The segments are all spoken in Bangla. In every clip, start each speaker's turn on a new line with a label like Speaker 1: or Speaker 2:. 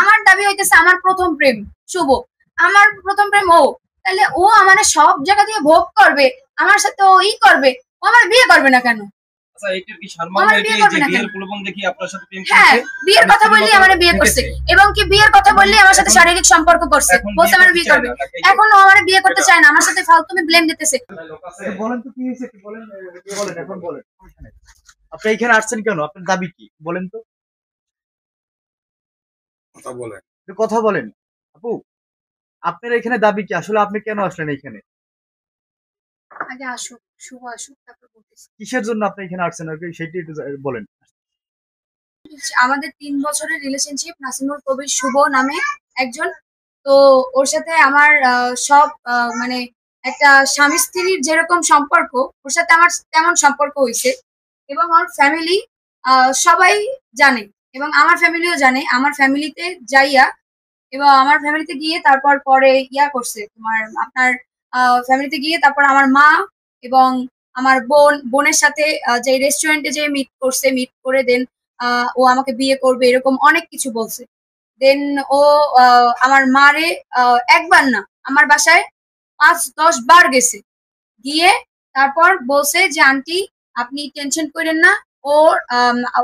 Speaker 1: আমার দাবি হইতেছে আমার প্রথম প্রেম শুভ, আমার প্রথম প্রেম ও, তাহলে ও আমার সব জায়গা দিয়ে ভোগ করবে, আমার সাথে ও ই করবে, ও আমার বিয়ে করবে না কেন?
Speaker 2: আচ্ছা, এটা কি সম্মান যে বিয়ের প্রলোভন দেখি আপনার সাথে প্রেম
Speaker 1: হ্যাঁ, বিয়ের কথা বললেই আমার বিয়ে করছে, এবং কি বিয়ের কথা বললেই আমার সাথে শারীরিক সম্পর্ক করছে, বলছে আমার বিয়ে করবে। এখন ও আমার বিয়ে করতে চায় না, আমার সাথে ফালতুমি ব্লেম দিতেছে।
Speaker 3: বলেন তো কি হয়েছে, কি বলেন, বলেন এখন বলেন। আপনি এখানে আসছেন কেন, আপনার দাবি কি বলেন তো,
Speaker 2: কথা বলেন,
Speaker 3: কথা বলেন আপু, আপনার এখানে দাবি কি, আসলে আপনি কেন আসলেন এখানে?
Speaker 1: আগে আসুক, শুভ আসুক, তারপর বলতেছি
Speaker 3: কিসের জন্য আপনি এখানে আসছেন সেটা একটু বলেন।
Speaker 1: আমাদের 3 বছরের রিলেশনশিপ, নাসিমুল কবির শুভ নামে একজন, তো ওর সাথে আমার সব মানে একটা স্বামী স্ত্রীর যেরকম সম্পর্ক ওর সাথে আমার তেমন সম্পর্ক হয়েছে, এবং আমার ফ্যামিলি সবাই জানে, এবং আমার ফ্যামিলিও জানে। আমার ফ্যামিলিতে যাইয়া এবং আমার ফ্যামিলিতে গিয়ে তারপর পরে ইয়া করছে তোমার আপনার ফ্যামিলিতে গিয়ে তারপর আমার মা এবং আমার বোনের সাথে যে রেস্টুরেন্টে যে মিট করছে, মিট করে দেন ও আমাকে বিয়ে করবে এরকম অনেক কিছু বলছে। দেন ও আমার মারে একবার না, আমার বাসায় 5-10 বার গেছে, গিয়ে তারপর বলছে যে আন্টি আপনি টেনশন করেন না, ওর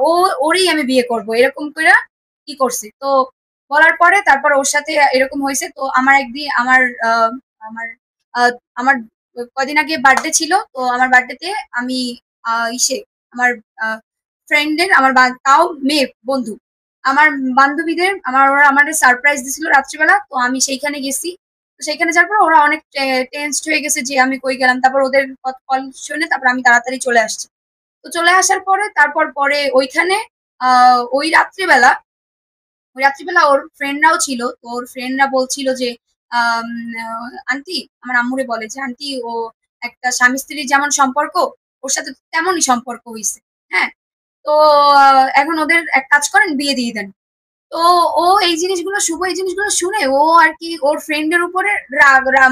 Speaker 1: ও ওরই আমি বিয়ে করব এরকম করে কি করছে। তো বলার পরে তারপর ওর সাথে এরকম হয়েছে। তো আমার একদিন আমার আহ, আমার কদিন আগে বার্থডে ছিল, তো আমার বার্থডেতে আমি ইসে আমার ফ্রেন্ডের তাও মেয়ে বন্ধু, আমার বান্ধবীদের ওরা আমার সারপ্রাইজ দিছিল রাত্রিবেলা, তো আমি সেইখানে গেছি। তো সেইখানে যাওয়ার পর ওরা অনেক টেনসড হয়ে গেছে যে আমি কই গেলাম, তারপর ওদের কল শুনে তারপর আমি তাড়াতাড়ি চলে আসছি। তো চলে আসার পরে তারপর পরে ওইখানে ওই রাত্রিবেলা ওর ফ্রেন্ডরাও ছিল, তো ওর ফ্রেন্ডরা বলছিল যে আন্টি, আমার আম্মুরে বলে যে আন্টি ও একটা স্বামী স্ত্রীর যেমন সম্পর্ক ওর সাথে তেমনই সম্পর্ক হয়েছে। হ্যাঁ, তো এখন ওদের এক কাজ করেন, বিয়ে দিয়ে দেন। তো ও এই জিনিসগুলো শুভ এই জিনিসগুলো শুনে ও আর কি ওর ফ্রেন্ডের উপরে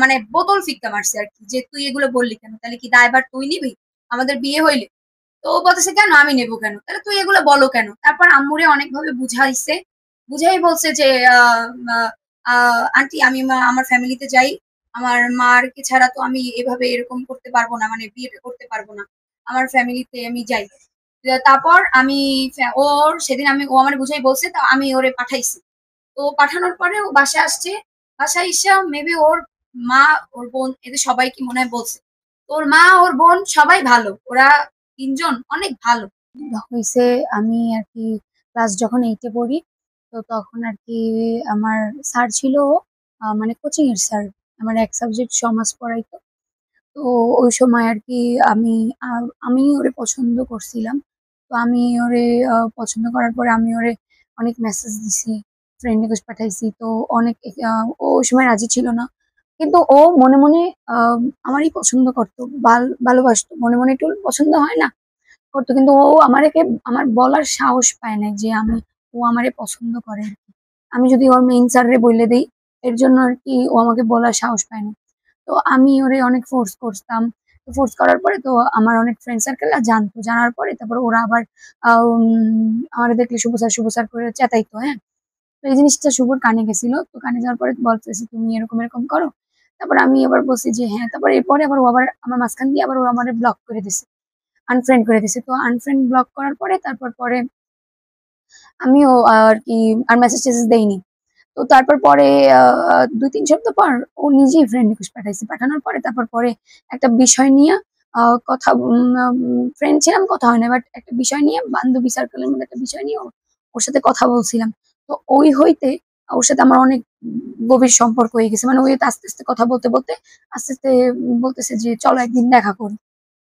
Speaker 1: মানে বোতল ফিক্কা মারছে আর কি, যে তুই এগুলো বললি কেন, তাহলে কি দায়ভার তুই নিবি আমাদের বিয়ে হইলে? তো ও বলতেছে কেন আমি নেবো কেন, তাহলে তুই এগুলো বলো কেন। তারপর আম্মুরে অনেকভাবে বুঝাইছে, বুঝাই বলছে যে আন্টি আমি আমার ফ্যামিলিতে যাই, আমার মার কে ছাড়া তো আমি এভাবে এরকম করতে পারবো না, মানে বিয়েটা করতে পারবো না, আমার ফ্যামিলিতে আমি যাই। তারপর আমি ওর সেদিন ও আমার বুঝাই বলছে, তা আমি ওরে পাঠাইছি। তো পাঠানোর পরে ও বাসায় আসছে, বাসায় এসে মেবি ওর মা ওর বোন এদের সবাইকে মনে হয় বলছে। ওর মা ওর বোন সবাই ভালো, ওরা 3জন অনেক ভালো হয়েছে। আমি আর কি ক্লাস যখন 8-এ পড়ি, তো তখন আর কি আমার স্যার ছিল, মানে কোচিং এর স্যার, আমার এক সাবজেক্ট সমাজ পড়াইতো। তো ওই সময় আর কি আমি ওরে পছন্দ করছিলাম। তো আমি ওরে পছন্দ করার পরে আমি ওরে অনেক মেসেজ দিছি, ফ্রেন্ড রিকোয়েস্ট পাঠাইছি। তো অনেক ও ওই সময় রাজি ছিল না, কিন্তু ও মনে মনে আমারই পছন্দ করতো, ভালোবাসতো, মনে মনে একটু পছন্দ হয় না, করতো। কিন্তু ও আমার বলার সাহস পায় না যে ও আমারে পছন্দ করে আর কি। আমি যদি ওর মেইন স্যারে বলে দেই, এর জন্য আর কি ও আমাকে বলার সাহস পায় না। তো আমি ওরে অনেক ফোর্স করতাম। ফোর্স করার পরে তো আমার অনেক ফ্রেন্ড সার্কেল জানতো, জানার পরে তারপর ওরা আবার আমার দেখলে শুভ স্যার করে চেতাইতো। হ্যাঁ, তো এই জিনিসটা শুভর কানে গেছিল, তো কানে যাওয়ার পরে বলতেছি তুমি এরকম এরকম করো। তারপর আমি আবার বলছি যে হ্যাঁ, তারপর এরপরে আবার ও আবার আমার মাঝখান দিয়ে আবার ও আমার ব্লক করে দিছে, আনফ্রেন্ড করে দিছে। তো আনফ্রেন্ড ব্লক করার পরে তারপর পরে আমিও আর কি আর মেসেজ টেসেজ দেইনি। তো তারপর পরে 2-3 সপ্তাহ পর ও নিজেই ফ্রেন্ড রিকোয়েস্ট পাঠাইছে, পাঠানোর পরে তারপর পরে একটা বিষয় নিয়ে কথা ফ্রেন্ড ছিলাম, কথা হয় না, বাট একটা বিষয় নিয়ে বান্ধবী সার্কেলের মধ্যে একটা বিষয় নিয়ে ওর সাথে কথা বলছিলাম। তো ওই হইতে ওর সাথে আমার অনেক গভীর সম্পর্ক হয়ে গেছে, মানে ওই আস্তে আস্তে কথা বলতে বলতে আস্তে আস্তে বলতেছে যে চলো একদিন দেখা করি।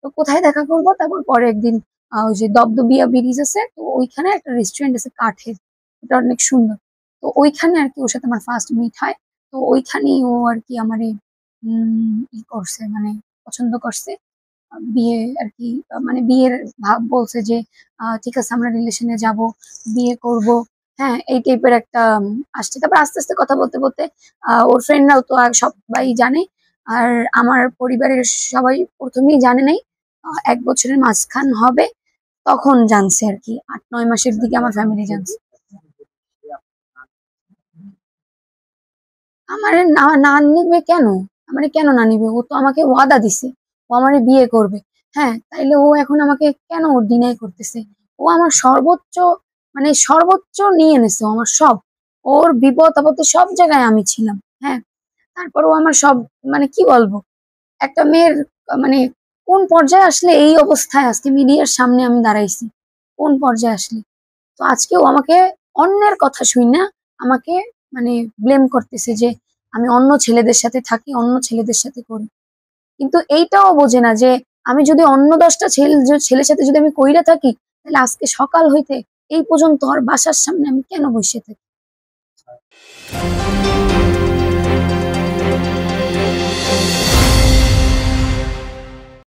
Speaker 1: তো কোথায় দেখা করবো, তারপর পরে একদিন ওই যে দপদবিয়া ব্রিজ আছে, তো ওইখানে একটা রেস্টুরেন্ট আছে কাঠের, এটা অনেক সুন্দর। তো ওইখানে আর কি ওর সাথে আমার ফার্স্ট মিট হয়। তো ওইখানেই ও আর কি আমারে ই করছে, মানে পছন্দ করছে। বিয়ে আর কি মানে বিয়ের ভাব বলছে যে ঠিক আছে আমরা রিলেশনে যাব, বিয়ে করব। হ্যাঁ, এই টাইপের একটা আসছে। তারপর আস্তে আস্তে কথা বলতে বলতে ওর ফ্রেন্ডরাও তো আর সবাই জানে, আর আমার পরিবারের সবাই প্রথমেই জানে নাই, 1 বছরের মাঝখান হবে তখন জানছে আর কি, 8-9 মাসের দিকে আমার ফ্যামিলি জানছে।
Speaker 4: আমার না না নিবে কেন? আমার কেন না নিবে? ও তো আমাকে ওয়াদা দিছে ও আমারে বিয়ে করবে। হ্যাঁ, তাইলে ও এখন আমাকে কেন ডিনাই করতেছে? ও আমার সর্বোচ্চ, মানে সর্বোচ্চ নিয়ে এনেছে, ও আমার সব। ওর বিপদ আপদে সব জায়গায় আমি ছিলাম। হ্যাঁ, তারপর ও আমার সব, মানে কি বলবো, একটা মেয়ের মানে কোন পর্যায়ে আসলে এই অবস্থায় আজকে মিডিয়ার সামনে আমি দাঁড়াইছি, কোন পর্যায়ে আসলে। তো আজকে ও আমাকে অন্যের কথা শুই না আমাকে মানে ব্লেম করতেছে যে আমি অন্য ছেলেদের সাথে থাকি, অন্য ছেলেদের সাথে করি। কিন্তু এইটাও বোঝে না যে আমি যদি অন্য 10টা ছেলের সাথে যদি আমি কইরা থাকি, তাহলে আজকে সকাল হইতে এই পর্যন্ত আর বাসার সামনে আমি কেন বসে থাকি?